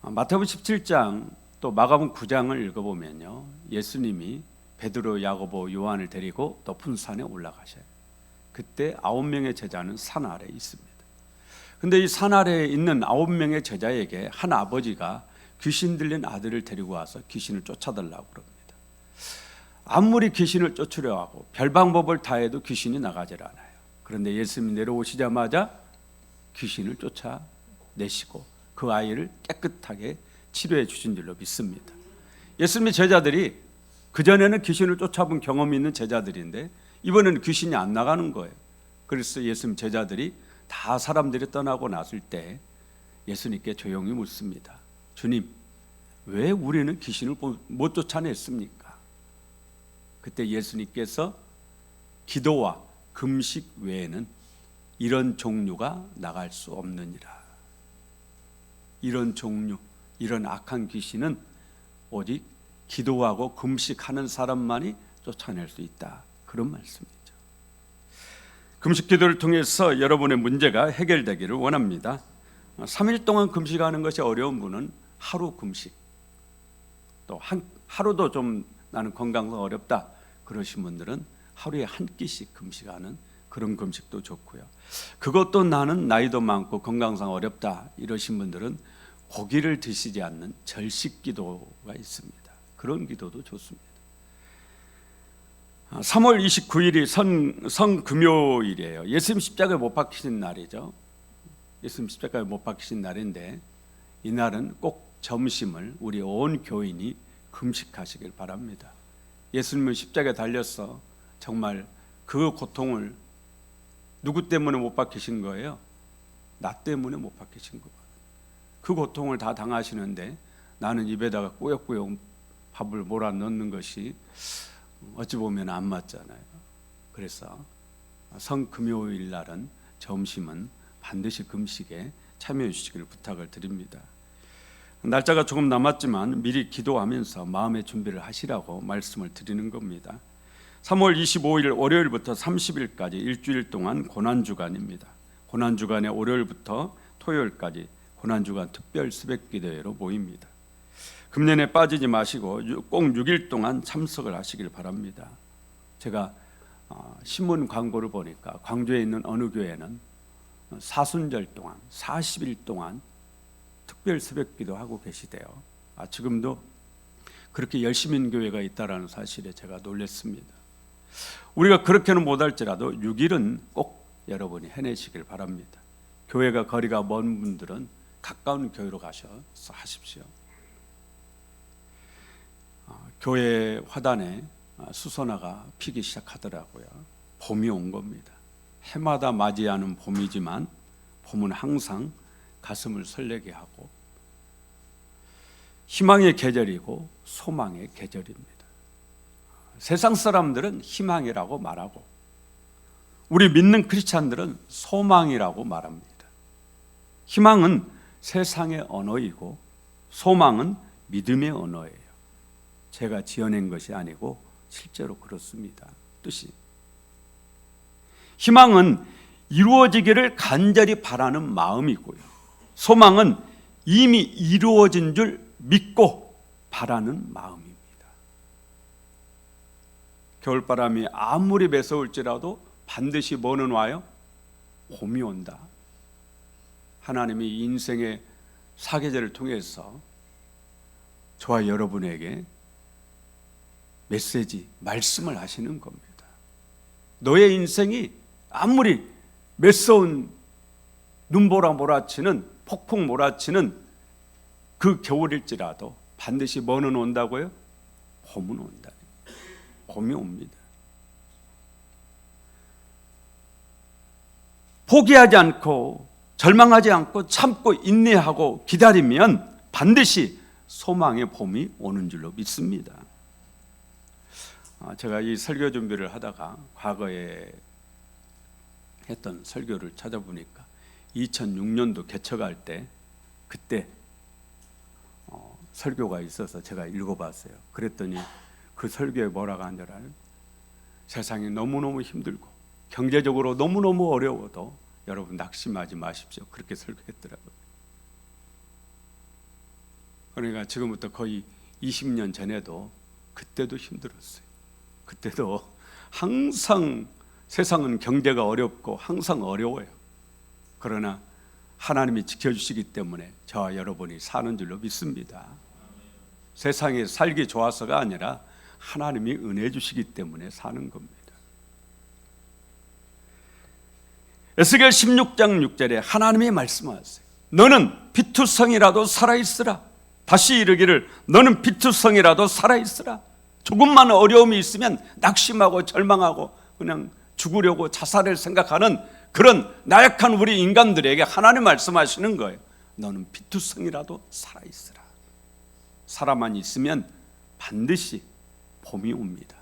마태복음 17장 또 마가복음 9장을 읽어보면요, 예수님이 베드로, 야고보, 요한을 데리고 높은 산에 올라가셔요. 그때 9명의 제자는 산 아래에 있습니다. 근데 이 산 아래에 있는 9명의 제자에게 한 아버지가 귀신 들린 아들을 데리고 와서 귀신을 쫓아달라고 그럽니다. 아무리 귀신을 쫓으려 하고 별 방법을 다해도 귀신이 나가질 않아요. 그런데 예수님이 내려오시자마자 귀신을 쫓아내시고 그 아이를 깨끗하게 치료해 주신 줄로 믿습니다. 예수님의 제자들이 그전에는 귀신을 쫓아본 경험이 있는 제자들인데 이번에는 귀신이 안 나가는 거예요. 그래서 예수님 제자들이 다 사람들이 떠나고 났을 때 예수님께 조용히 묻습니다. 주님, 왜 우리는 귀신을 못 쫓아냈습니까? 그때 예수님께서 기도와 금식 외에는 이런 종류가 나갈 수 없느니라. 이런 종류, 이런 악한 귀신은 오직 기도하고 금식하는 사람만이 쫓아낼 수 있다. 그런 말씀이죠. 금식 기도를 통해서 여러분의 문제가 해결되기를 원합니다. 3일 동안 금식하는 것이 어려운 분은 하루 금식, 또 하루도 좀 나는 건강상 어렵다 그러신 분들은 하루에 한 끼씩 금식하는 그런 금식도 좋고요. 그것도 나는 나이도 많고 건강상 어렵다 이러신 분들은 고기를 드시지 않는 절식 기도가 있습니다. 그런 기도도 좋습니다. 3월 29일이 성금요일이에요. 예수님 십자가에 못 박히신 날이죠. 예수님 십자가에 못 박히신 날인데 이 날은 꼭 점심을 우리 온 교인이 금식하시길 바랍니다. 예수님은 십자가에 달려서 정말 그 고통을 누구 때문에 못 박히신 거예요? 나 때문에 못 박히신 거예요. 그 고통을 다 당하시는데 나는 입에다가 꾸역꾸역 밥을 몰아 넣는 것이 어찌 보면 안 맞잖아요. 그래서 성금요일 날은 점심은 반드시 금식에 참여해 주시기를 부탁을 드립니다. 날짜가 조금 남았지만 미리 기도하면서 마음의 준비를 하시라고 말씀을 드리는 겁니다. 3월 25일 월요일부터 30일까지 일주일 동안 고난주간입니다. 고난주간에 월요일부터 토요일까지 고난주간 특별 새벽기도회로 모입니다. 금년에 빠지지 마시고 꼭 6일 동안 참석을 하시길 바랍니다. 제가 신문 광고를 보니까 광주에 있는 어느 교회는 사순절 동안 40일 동안 특별 새벽기도 하고 계시대요. 지금도 그렇게 열심인 교회가 있다는 사실에 제가 놀랐습니다. 우리가 그렇게는 못할지라도 6일은 꼭 여러분이 해내시길 바랍니다. 교회가 거리가 먼 분들은 가까운 교회로 가셔서 하십시오. 교회 화단에 수선화가 피기 시작하더라고요. 봄이 온 겁니다. 해마다 맞이하는 봄이지만 봄은 항상 가슴을 설레게 하고 희망의 계절이고 소망의 계절입니다. 세상 사람들은 희망이라고 말하고 우리 믿는 크리스찬들은 소망이라고 말합니다. 희망은 세상의 언어이고 소망은 믿음의 언어예요. 제가 지어낸 것이 아니고 실제로 그렇습니다. 뜻이 희망은 이루어지기를 간절히 바라는 마음이고요. 소망은 이미 이루어진 줄 믿고 바라는 마음입니다. 겨울바람이 아무리 매서울지라도 반드시 뭐는 와요? 봄이 온다. 하나님이 인생의 사계절을 통해서 저와 여러분에게 메시지, 말씀을 하시는 겁니다. 너의 인생이 아무리 매서운 눈보라 몰아치는 폭풍 몰아치는 그 겨울일지라도 반드시 뭐는 온다고요? 봄은 온다. 봄이 옵니다. 포기하지 않고 절망하지 않고 참고 인내하고 기다리면 반드시 소망의 봄이 오는 줄로 믿습니다. 제가 이 설교 준비를 하다가 과거에 했던 설교를 찾아보니까 2006년도 개척할 때 그때 설교가 있어서 제가 읽어봤어요. 그랬더니 그 설교에 뭐라고 한 줄 알아요? 세상이 너무너무 힘들고 경제적으로 너무너무 어려워도 여러분 낙심하지 마십시오. 그렇게 설교했더라고요. 그러니까 지금부터 거의 20년 전에도 그때도 힘들었어요. 그때도 항상 세상은 경제가 어렵고 항상 어려워요. 그러나 하나님이 지켜주시기 때문에 저와 여러분이 사는 줄로 믿습니다. 세상에 살기 좋아서가 아니라 하나님이 은혜 주시기 때문에 사는 겁니다. 에스겔 16장 6절에 하나님이 말씀하세요. 너는 피투성이라도 살아있으라. 다시 이르기를 너는 피투성이라도 살아있으라. 조금만 어려움이 있으면 낙심하고 절망하고 그냥 죽으려고 자살을 생각하는 그런 나약한 우리 인간들에게 하나님 말씀하시는 거예요. 너는 피투성이라도 살아있으라. 살아만 있으면 반드시 봄이 옵니다.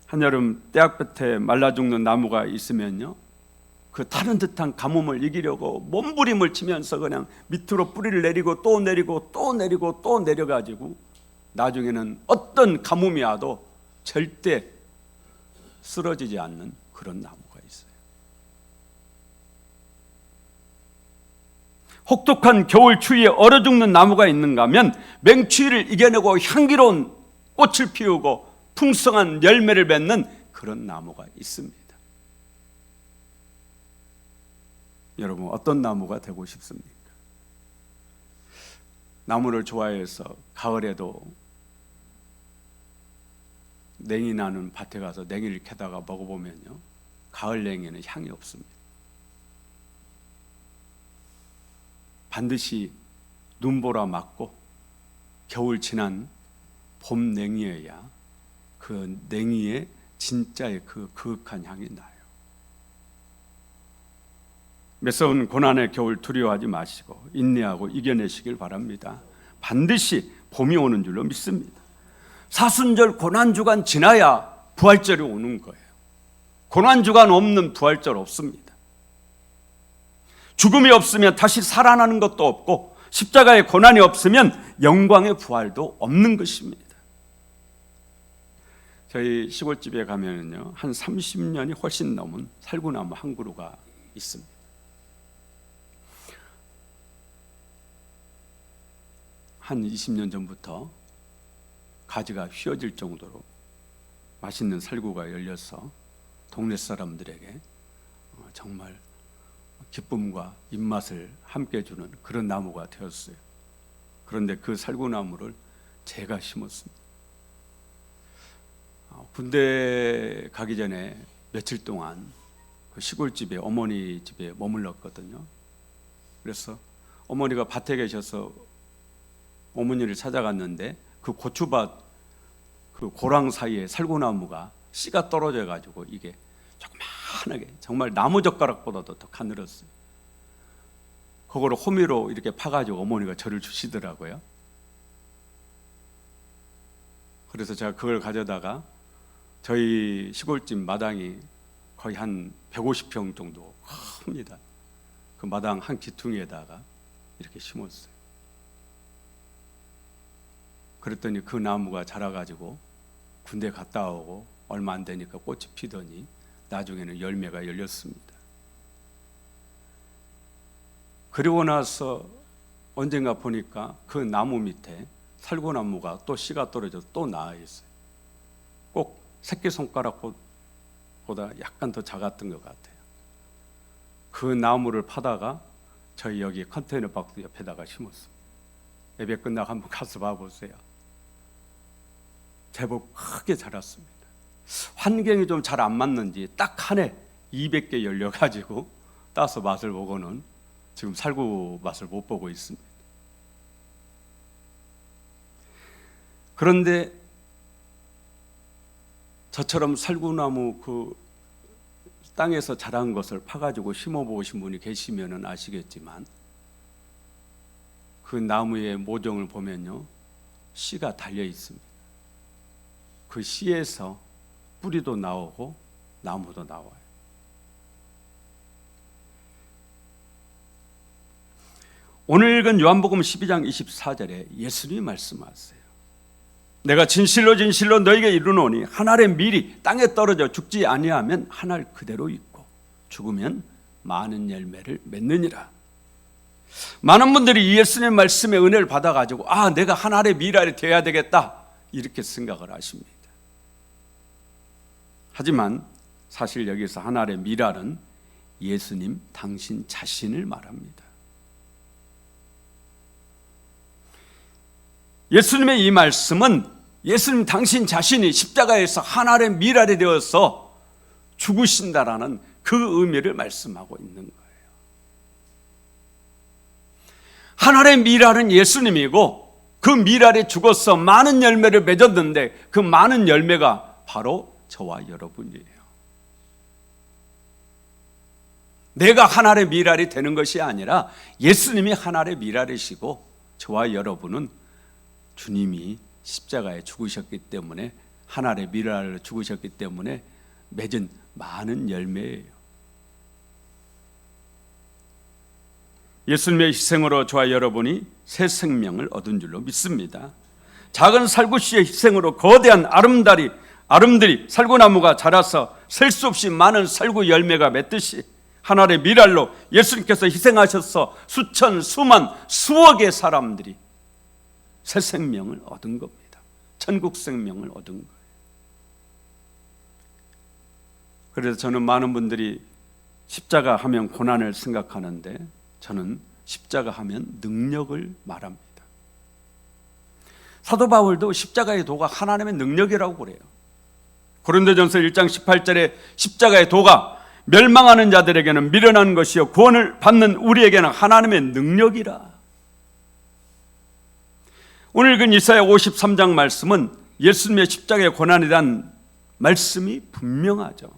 한여름 떼약볕에 말라 죽는 나무가 있으면요, 그 타는 듯한 가뭄을 이기려고 몸부림을 치면서 그냥 밑으로 뿌리를 내리고 또 내리고 또 내리고 또 내려가지고 나중에는 어떤 가뭄이 와도 절대 쓰러지지 않는 그런 나무가 있어요. 혹독한 겨울 추위에 얼어 죽는 나무가 있는가 하면 맹추위를 이겨내고 향기로운 꽃을 피우고 풍성한 열매를 맺는 그런 나무가 있습니다. 여러분 어떤 나무가 되고 싶습니까? 나무를 좋아해서 가을에도 냉이 나는 밭에 가서 냉이를 캐다가 먹어보면요, 가을 냉이는 향이 없습니다. 반드시 눈보라 맞고 겨울 지난 봄 냉이여야 그 냉이의 진짜의 그 그윽한 향이 나요. 매서운 고난의 겨울 두려워하지 마시고 인내하고 이겨내시길 바랍니다. 반드시 봄이 오는 줄로 믿습니다. 사순절 고난주간 지나야 부활절이 오는 거예요. 고난주간 없는 부활절 없습니다. 죽음이 없으면 다시 살아나는 것도 없고 십자가의 고난이 없으면 영광의 부활도 없는 것입니다. 저희 시골집에 가면은요, 한 30년이 훨씬 넘은 살구나무 한 그루가 있습니다. 한 20년 전부터 가지가 휘어질 정도로 맛있는 살구가 열려서 동네 사람들에게 정말 기쁨과 입맛을 함께 주는 그런 나무가 되었어요. 그런데 그 살구나무를 제가 심었습니다. 군대 가기 전에 며칠 동안 그 시골집에 어머니 집에 머물렀거든요. 그래서 어머니가 밭에 계셔서 어머니를 찾아갔는데 그 고추밭 그 고랑 사이에 살구나무가 씨가 떨어져 가지고 이게 조그만하게 정말 나무젓가락보다도 더 가늘었어요. 그거를 호미로 이렇게 파가지고 어머니가 저를 주시더라고요. 그래서 제가 그걸 가져다가 저희 시골집 마당이 거의 한 150평 정도 큽니다. 그 마당 한 기퉁에다가 이렇게 심었어요. 그랬더니 그 나무가 자라가지고 군대 갔다 오고 얼마 안 되니까 꽃이 피더니 나중에는 열매가 열렸습니다. 그리고 나서 언젠가 보니까 그 나무 밑에 살구나무가 또 씨가 떨어져서 또 나와 있어요. 꼭 새끼손가락보다 약간 더 작았던 것 같아요. 그 나무를 파다가 저희 여기 컨테이너 박스 옆에다가 심었어요. 예배 끝나고 한번 가서 봐보세요. 제법 크게 자랐습니다. 환경이 좀 잘 안 맞는지 딱 한 해 200개 열려가지고 따서 맛을 보고는 지금 살구 맛을 못 보고 있습니다. 그런데 저처럼 살구나무 그 땅에서 자란 것을 파가지고 심어보신 분이 계시면 아시겠지만 그 나무의 모종을 보면요, 씨가 달려 있습니다. 그 씨에서 뿌리도 나오고 나무도 나와요. 오늘 읽은 요한복음 12장 24절에 예수님이 말씀하세요. 내가 진실로 진실로 너에게 이르노니 한 알의 밀이 땅에 떨어져 죽지 아니하면 한 알 그대로 있고 죽으면 많은 열매를 맺느니라. 많은 분들이 예수님 말씀의 은혜를 받아가지고 내가 하나님의 미랄이 되어야 되겠다 이렇게 생각을 하십니다. 하지만 사실 여기서 하나님의 미랄은 예수님 당신 자신을 말합니다. 예수님의 이 말씀은 예수님 당신 자신이 십자가에서 하나님의 미랄이 되어서 죽으신다라는 그 의미를 말씀하고 있는 거예요. 하나님의 미랄은 예수님이고 그 미랄이 죽어서 많은 열매를 맺었는데 그 많은 열매가 바로 저와 여러분이에요. 내가 하나님의 미랄이 되는 것이 아니라 예수님이 하나님의 미랄이시고 저와 여러분은 주님이 십자가에 죽으셨기 때문에 하나님의 미랄로 죽으셨기 때문에 맺은 많은 열매예요. 예수님의 희생으로 저와 여러분이 새 생명을 얻은 줄로 믿습니다. 작은 살구씨의 희생으로 거대한 아름들이 살구나무가 자라서 셀 수 없이 많은 살구 열매가 맺듯이 하나님의 미랄로 예수님께서 희생하셔서 수천, 수만, 수억의 사람들이 새 생명을 얻은 겁니다. 천국 생명을 얻은 거예요. 그래서 저는 많은 분들이 십자가 하면 고난을 생각하는데 저는 십자가 하면 능력을 말합니다. 사도 바울도 십자가의 도가 하나님의 능력이라고 그래요. 고린도전서 1장 18절에 십자가의 도가 멸망하는 자들에게는 미련한 것이요 구원을 받는 우리에게는 하나님의 능력이라. 오늘 읽은 이사야 53장 말씀은 예수님의 십자가의 고난에 대한 말씀이 분명하죠.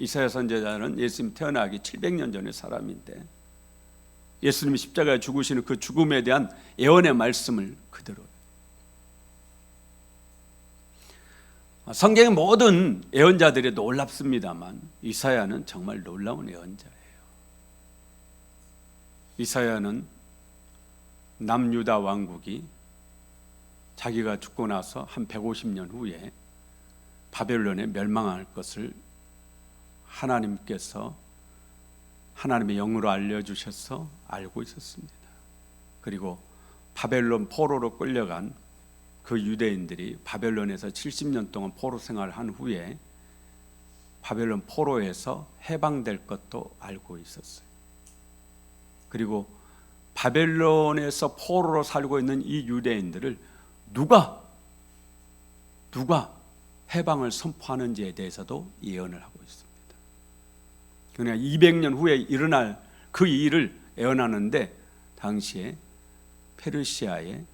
이사야 선지자는 예수님 태어나기 700년 전의 사람인데 예수님이 십자가에 죽으시는 그 죽음에 대한 예언의 말씀을 그대로. 성경의 모든 예언자들이 놀랍습니다만 이사야는 정말 놀라운 예언자예요. 이사야는 남유다 왕국이 자기가 죽고 나서 한 150년 후에 바벨론에 멸망할 것을 하나님께서 하나님의 영으로 알려주셔서 알고 있었습니다. 그리고 바벨론 포로로 끌려간 그 유대인들이 바벨론에서 70년 동안 포로 생활을 한 후에 바벨론 포로에서 해방될 것도 알고 있었어요. 그리고 바벨론에서 포로로 살고 있는 이 유대인들을 누가 해방을 선포하는지에 대해서도 예언을 하고 있습니다. 그러니까 200년 후에 일어날 그 일을 예언하는데 당시에 페르시아의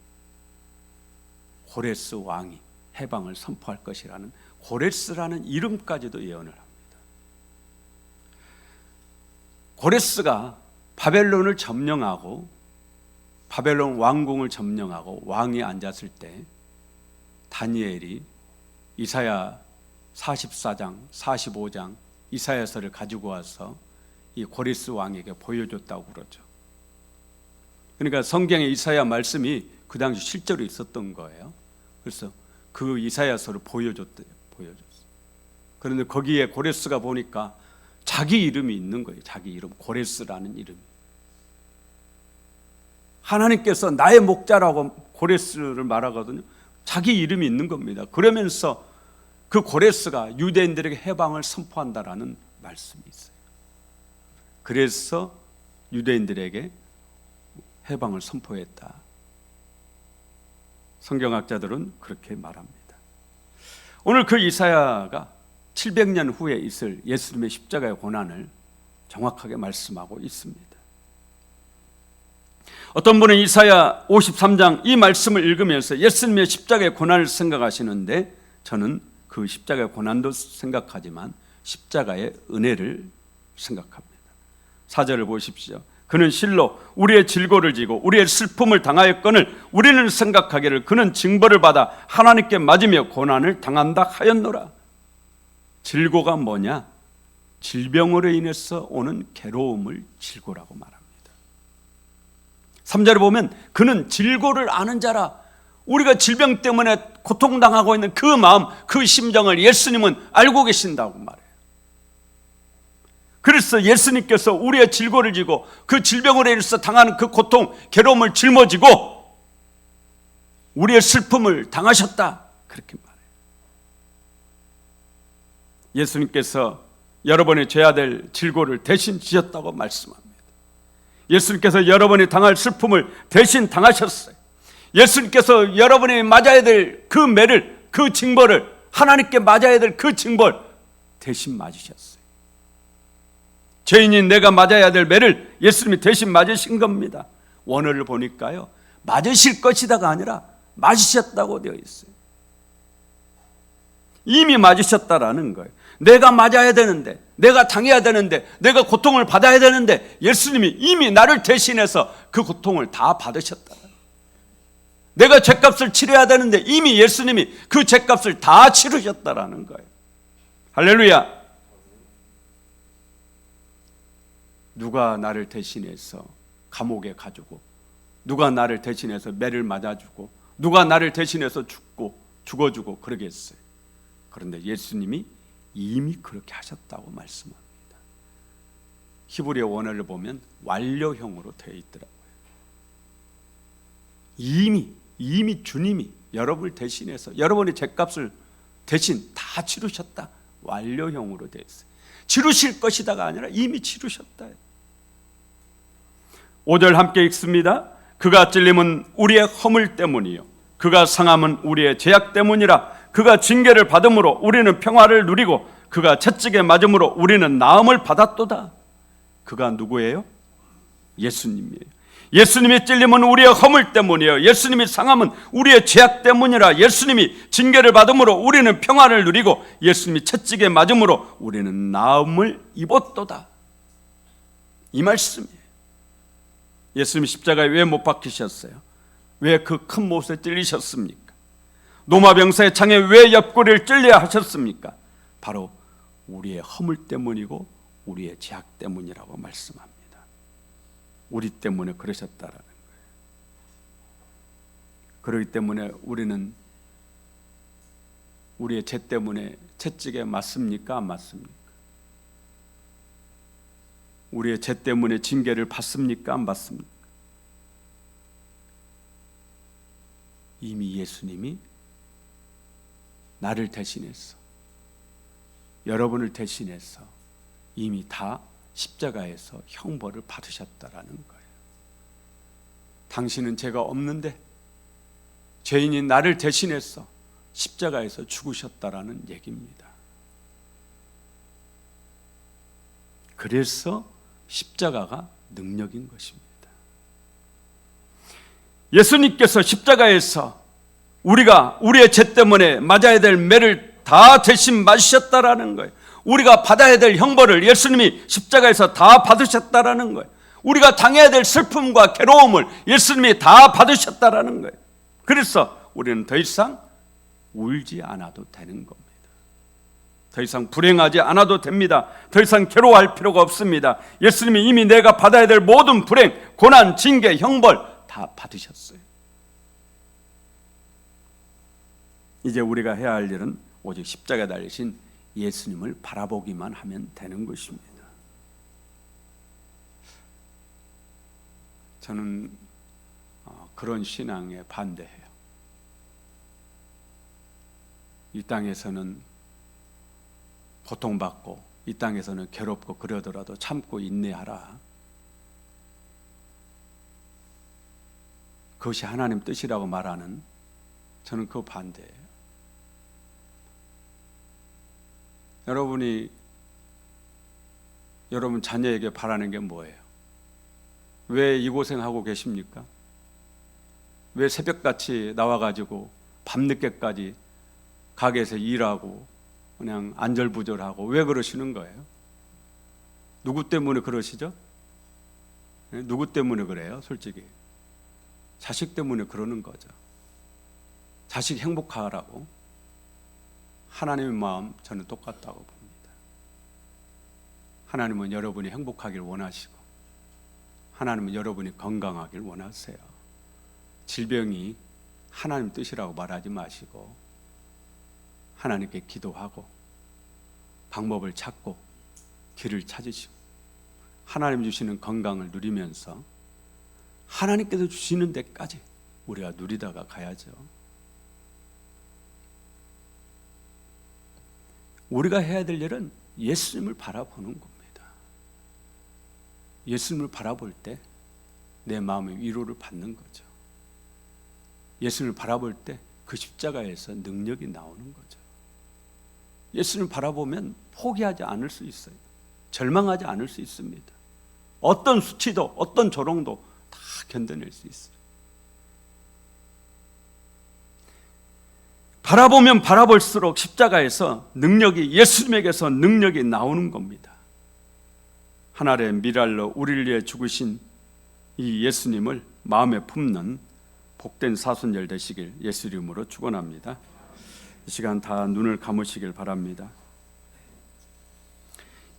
고레스 왕이 해방을 선포할 것이라는 고레스라는 이름까지도 예언을 합니다. 고레스가 바벨론을 점령하고 바벨론 왕궁을 점령하고 왕이 앉았을 때 다니엘이 이사야 44장, 45장 이사야서를 가지고 와서 이 고레스 왕에게 보여줬다고 그러죠. 그러니까 성경의 이사야 말씀이 그 당시 실제로 있었던 거예요. 그래서 그 이사야서를 보여줬어요. 그런데 거기에 고레스가 보니까 자기 이름이 있는 거예요. 자기 이름, 고레스라는 이름이. 하나님께서 나의 목자라고 고레스를 말하거든요. 자기 이름이 있는 겁니다. 그러면서 그 고레스가 유대인들에게 해방을 선포한다라는 말씀이 있어요. 그래서 유대인들에게 해방을 선포했다. 성경학자들은 그렇게 말합니다. 오늘 그 이사야가 700년 후에 있을 예수님의 십자가의 고난을 정확하게 말씀하고 있습니다. 어떤 분은 이사야 53장 이 말씀을 읽으면서 예수님의 십자가의 고난을 생각하시는데 저는 그 십자가의 고난도 생각하지만 십자가의 은혜를 생각합니다. 4절을 보십시오. 그는 실로 우리의 질고를 지고 우리의 슬픔을 당하였거늘 우리는 생각하기를 그는 징벌을 받아 하나님께 맞으며 고난을 당한다 하였노라. 질고가 뭐냐? 질병으로 인해서 오는 괴로움을 질고라고 말합니다. 3절에 보면 그는 질고를 아는 자라. 우리가 질병 때문에 고통당하고 있는 그 마음, 그 심정을 예수님은 알고 계신다고 말해요. 그래서 예수님께서 우리의 질고를 지고 그 질병으로 인해서 당하는 그 고통, 괴로움을 짊어지고 우리의 슬픔을 당하셨다, 그렇게 말해요. 예수님께서 여러분이 져야 될 질고를 대신 지셨다고 말씀합니다. 예수님께서 여러분이 당할 슬픔을 대신 당하셨어요. 예수님께서 여러분이 맞아야 될 그 매를, 그 징벌을, 하나님께 맞아야 될 그 징벌 대신 맞으셨어요. 죄인인 내가 맞아야 될 매를 예수님이 대신 맞으신 겁니다. 원어를 보니까요, 맞으실 것이다가 아니라 맞으셨다고 되어 있어요. 이미 맞으셨다라는 거예요. 내가 맞아야 되는데, 내가 당해야 되는데, 내가 고통을 받아야 되는데 예수님이 이미 나를 대신해서 그 고통을 다 받으셨다. 내가 죗값을 치러야 되는데 이미 예수님이 그 죗값을 다 치르셨다라는 거예요. 할렐루야. 누가 나를 대신해서 감옥에 가주고, 누가 나를 대신해서 매를 맞아주고, 누가 나를 대신해서 죽어주고 그러겠어요. 그런데 예수님이 이미 그렇게 하셨다고 말씀합니다. 히브리어 원어를 보면 완료형으로 되어 있더라고요. 이미 주님이 여러분을 대신해서 여러분의 죗값을 대신 다 치르셨다. 완료형으로 되어 있어요. 치르실 것이다가 아니라 이미 치르셨다. 5절 함께 읽습니다. 그가 찔림은 우리의 허물 때문이요 그가 상함은 우리의 죄악 때문이라. 그가 징계를 받음으로 우리는 평화를 누리고 그가 채찍에 맞음으로 우리는 나음을 받았도다. 그가 누구예요? 예수님이에요. 예수님이 찔림은 우리의 허물 때문이에요. 예수님이 상함은 우리의 죄악 때문이라. 예수님이 징계를 받음으로 우리는 평화를 누리고 예수님이 채찍에 맞음으로 우리는 나음을 입었도다. 이 말씀이에요. 예수님이 십자가에 왜 못 박히셨어요? 왜 그 큰 못에 찔리셨습니까? 노마병사의 창에 왜 옆구리를 찔려야 하셨습니까? 바로 우리의 허물 때문이고 우리의 죄악 때문이라고 말씀합니다. 우리 때문에 그러셨다라는 거예요. 그렇기 때문에 우리는 우리의 죄 때문에 채찍에 맞습니까? 안 맞습니까? 우리의 죄 때문에 징계를 받습니까? 안 받습니까? 이미 예수님이 나를 대신해서, 여러분을 대신해서 이미 다 십자가에서 형벌을 받으셨다라는 거예요. 당신은 죄가 없는데 죄인인 나를 대신해서 십자가에서 죽으셨다라는 얘기입니다. 그래서 십자가가 능력인 것입니다. 예수님께서 십자가에서 우리가 우리의 죄 때문에 맞아야 될 매를 다 대신 맞으셨다라는 거예요. 우리가 받아야 될 형벌을 예수님이 십자가에서 다 받으셨다라는 거예요. 우리가 당해야 될 슬픔과 괴로움을 예수님이 다 받으셨다라는 거예요. 그래서 우리는 더 이상 울지 않아도 되는 겁니다. 더 이상 불행하지 않아도 됩니다. 더 이상 괴로워할 필요가 없습니다. 예수님이 이미 내가 받아야 될 모든 불행, 고난, 징계, 형벌 다 받으셨어요. 이제 우리가 해야 할 일은 오직 십자가에 달리신 예수님을 바라보기만 하면 되는 것입니다. 저는 그런 신앙에 반대해요. 이 땅에서는 고통받고 이 땅에서는 괴롭고 그러더라도 참고 인내하라. 그것이 하나님 뜻이라고 말하는, 저는 그 반대예요. 여러분 자녀에게 바라는 게 뭐예요? 왜 이 고생하고 계십니까? 왜 새벽같이 나와가지고 밤늦게까지 가게에서 일하고 그냥 안절부절하고 왜 그러시는 거예요? 누구 때문에 그러시죠? 누구 때문에 그래요? 솔직히 자식 때문에 그러는 거죠. 자식 행복하라고. 하나님의 마음 저는 똑같다고 봅니다. 하나님은 여러분이 행복하길 원하시고 하나님은 여러분이 건강하길 원하세요. 질병이 하나님 뜻이라고 말하지 마시고 하나님께 기도하고 방법을 찾고 길을 찾으시고 하나님 주시는 건강을 누리면서 하나님께서 주시는 데까지 우리가 누리다가 가야죠. 우리가 해야 될 일은 예수님을 바라보는 겁니다. 예수님을 바라볼 때 내 마음의 위로를 받는 거죠. 예수님을 바라볼 때 그 십자가에서 능력이 나오는 거죠. 예수님을 바라보면 포기하지 않을 수 있어요. 절망하지 않을 수 있습니다. 어떤 수치도 어떤 조롱도 다 견뎌낼 수 있어요. 바라보면 바라볼수록 십자가에서 능력이, 예수님에게서 능력이 나오는 겁니다. 하늘의 미랄로 우리를 위해 죽으신 이 예수님을 마음에 품는 복된 사순절 되시길 예수 이름으로 축원합니다. 이 시간 다 눈을 감으시길 바랍니다.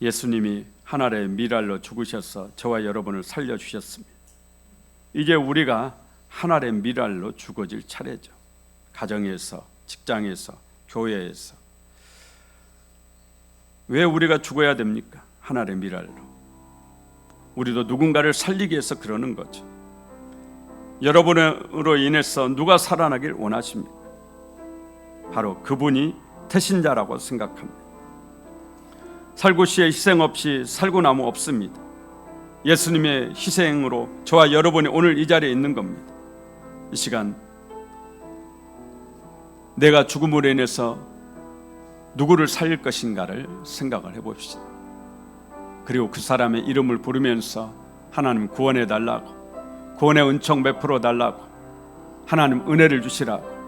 예수님이 하늘의 미랄로 죽으셔서 저와 여러분을 살려주셨습니다. 이제 우리가 하늘의 미랄로 죽어질 차례죠. 가정에서, 직장에서, 교회에서. 왜 우리가 죽어야 됩니까? 하늘의 미랄로. 우리도 누군가를 살리기 위해서 그러는 거죠. 여러분으로 인해서 누가 살아나길 원하십니까? 바로 그분이 태신자라고 생각합니다. 살구시의 희생 없이 살구나무 없습니다. 예수님의 희생으로 저와 여러분이 오늘 이 자리에 있는 겁니다. 이 시간 내가 죽음으로 인해서 누구를 살릴 것인가를 생각을 해봅시다. 그리고 그 사람의 이름을 부르면서 하나님 구원해 달라고, 구원의 은총 베풀어 달라고, 하나님 은혜를 주시라고,